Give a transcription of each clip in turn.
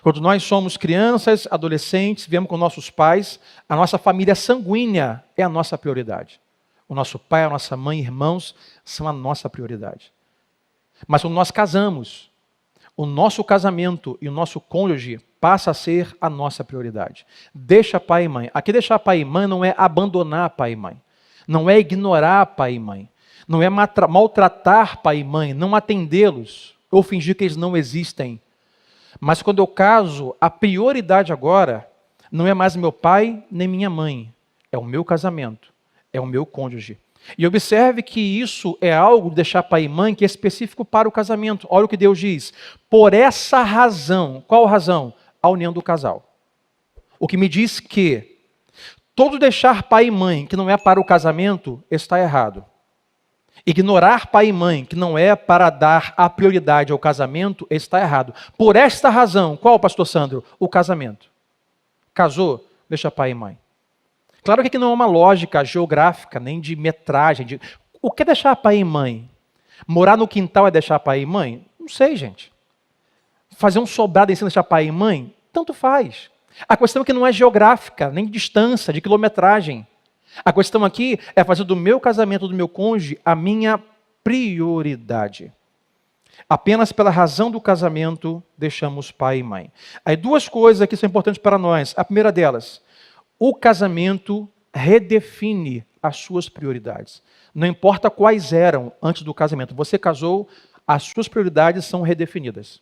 Quando nós somos crianças, adolescentes, viemos com nossos pais, a nossa família sanguínea é a nossa prioridade. O nosso pai, a nossa mãe, irmãos, são a nossa prioridade. Mas quando nós casamos, o nosso casamento e o nosso cônjuge passa a ser a nossa prioridade. Deixa pai e mãe. Aqui deixar pai e mãe não é abandonar pai e mãe. Não é ignorar pai e mãe. Não é maltratar pai e mãe, não atendê-los ou fingir que eles não existem. Mas quando eu caso, a prioridade agora não é mais meu pai nem minha mãe. É o meu casamento, é o meu cônjuge. E observe que isso é algo de deixar pai e mãe que é específico para o casamento. Olha o que Deus diz. Por essa razão, qual razão? A união do casal. O que me diz que todo deixar pai e mãe que não é para o casamento está errado. Ignorar pai e mãe que não é para dar a prioridade ao casamento está errado. Por esta razão, qual, pastor Sandro? O casamento. Casou, deixa pai e mãe. Claro que aqui não é uma lógica geográfica, nem de metragem. O que é deixar pai e mãe? Morar no quintal é deixar pai e mãe? Não sei, gente. Fazer um sobrado em cima de deixar pai e mãe? Tanto faz. A questão é que não é geográfica, nem de distância, de quilometragem. A questão aqui é fazer do meu casamento, do meu cônjuge, a minha prioridade. Apenas pela razão do casamento, deixamos pai e mãe. Aí duas coisas aqui são importantes para nós. A primeira delas, o casamento redefine as suas prioridades. Não importa quais eram antes do casamento. Você casou, as suas prioridades são redefinidas.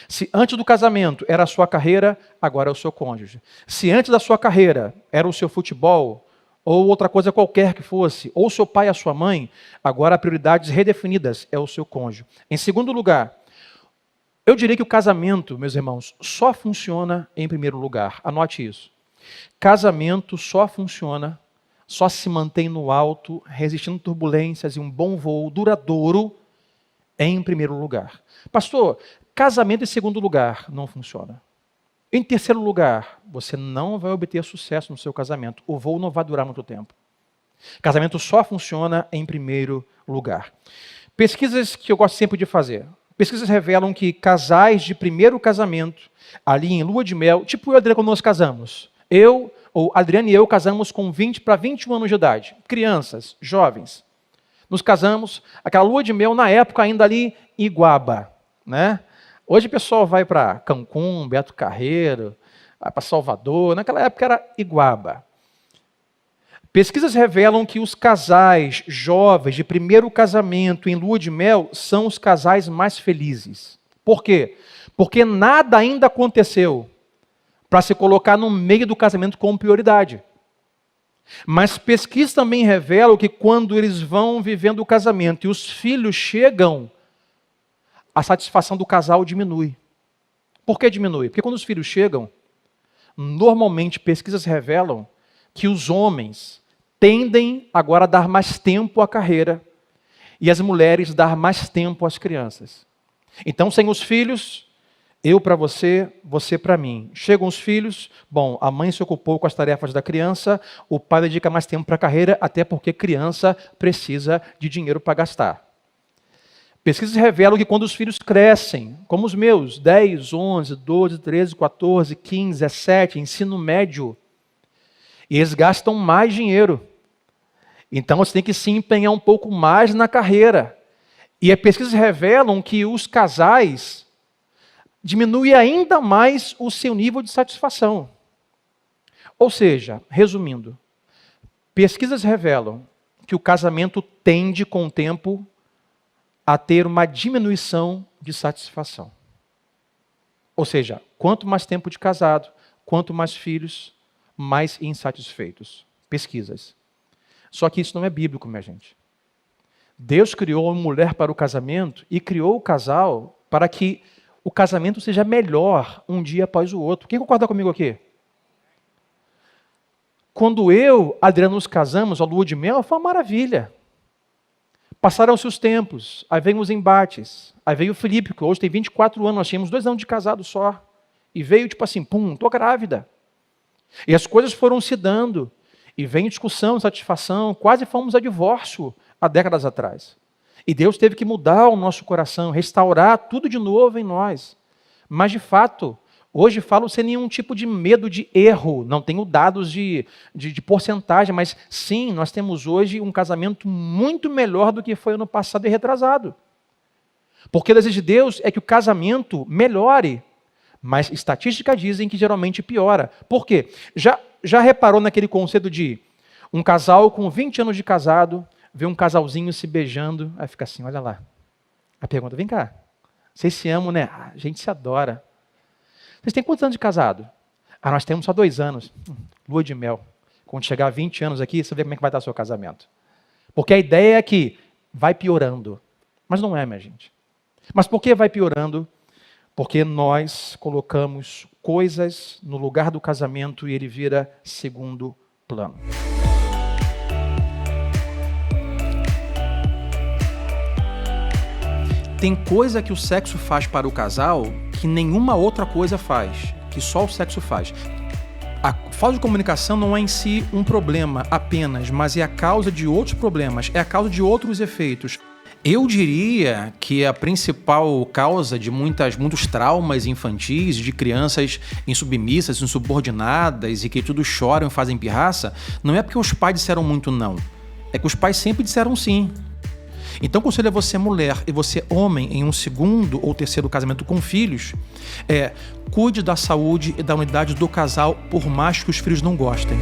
Se antes do casamento era a sua carreira, agora é o seu cônjuge. Se antes da sua carreira era o seu futebol, ou outra coisa qualquer que fosse, ou seu pai e a sua mãe, agora prioridades redefinidas é o seu cônjuge. Em segundo lugar, eu diria que o casamento, meus irmãos, só funciona em primeiro lugar. Anote isso. Casamento só funciona, só se mantém no alto, resistindo turbulências e um bom voo duradouro em primeiro lugar. Pastor, casamento em segundo lugar não funciona. Em terceiro lugar, você não vai obter sucesso no seu casamento. O voo não vai durar muito tempo. Casamento só funciona em primeiro lugar. Pesquisas que eu gosto sempre de fazer. Pesquisas revelam que casais de primeiro casamento, ali em lua de mel, tipo eu e a Adriana quando nós casamos. Adriana e eu casamos com 20 para 21 anos de idade. Crianças, jovens. Nos casamos, aquela lua de mel na época ainda ali em Iguaba, né? Hoje o pessoal vai para Cancún, Beto Carreiro, vai para Salvador. Naquela época era Iguaba. Pesquisas revelam que os casais jovens de primeiro casamento em lua de mel são os casais mais felizes. Por quê? Porque nada ainda aconteceu para se colocar no meio do casamento como prioridade. Mas pesquisas também revelam que quando eles vão vivendo o casamento e os filhos chegam, a satisfação do casal diminui. Por que diminui? Porque quando os filhos chegam, normalmente pesquisas revelam que os homens tendem agora a dar mais tempo à carreira e as mulheres dar mais tempo às crianças. Então, sem os filhos, eu para você, você para mim. Chegam os filhos, bom, a mãe se ocupou com as tarefas da criança, o pai dedica mais tempo para a carreira, até porque criança precisa de dinheiro para gastar. Pesquisas revelam que quando os filhos crescem, como os meus, 10, 11, 12, 13, 14, 15, 17, ensino médio, eles gastam mais dinheiro. Então você tem que se empenhar um pouco mais na carreira. E as pesquisas revelam que os casais diminuem ainda mais o seu nível de satisfação. Ou seja, resumindo, pesquisas revelam que o casamento tende com o tempo a ter uma diminuição de satisfação. Ou seja, quanto mais tempo de casado, quanto mais filhos, mais insatisfeitos. Pesquisas. Só que isso não é bíblico, minha gente. Deus criou uma mulher para o casamento e criou o casal para que o casamento seja melhor um dia após o outro. Quem concorda comigo aqui? Quando eu, Adriano, nos casamos, a lua de mel, foi uma maravilha. Passaram-se os tempos, aí veio os embates, aí veio o Felipe, que hoje tem 24 anos, nós tínhamos 2 anos de casado só. E veio tipo assim, tô grávida. E as coisas foram se dando, e vem discussão, insatisfação, quase fomos a divórcio há décadas atrás. E Deus teve que mudar o nosso coração, restaurar tudo de novo em nós. Mas de fato, Hoje falo sem nenhum tipo de medo de erro, não tenho dados de porcentagem, mas sim, nós temos hoje um casamento muito melhor do que foi ano passado e retrasado. Porque o desejo de Deus é que o casamento melhore, mas estatísticas dizem que geralmente piora. Por quê? Já reparou naquele conceito de um casal com 20 anos de casado, vê um casalzinho se beijando, aí fica assim, olha lá. A pergunta, vem cá, vocês se amam, né? A gente se adora. Vocês têm quantos anos de casado? Nós temos só 2 anos. Lua de mel. Quando chegar a 20 anos aqui, você vê como é que vai estar o seu casamento. Porque a ideia é que vai piorando. Mas não é, minha gente. Mas por que vai piorando? Porque nós colocamos coisas no lugar do casamento e ele vira segundo plano. Tem coisa que o sexo faz para o casal que nenhuma outra coisa faz, que só o sexo faz. A falta de comunicação não é em si um problema apenas, mas é a causa de outros problemas, é a causa de outros efeitos. Eu diria que a principal causa de muitos traumas infantis, de crianças insubmissas, insubordinadas e que tudo choram e fazem pirraça, não é porque os pais disseram muito não, é que os pais sempre disseram sim. Então, o conselho é você mulher e você homem em um segundo ou terceiro casamento com filhos, cuide da saúde e da unidade do casal, por mais que os filhos não gostem.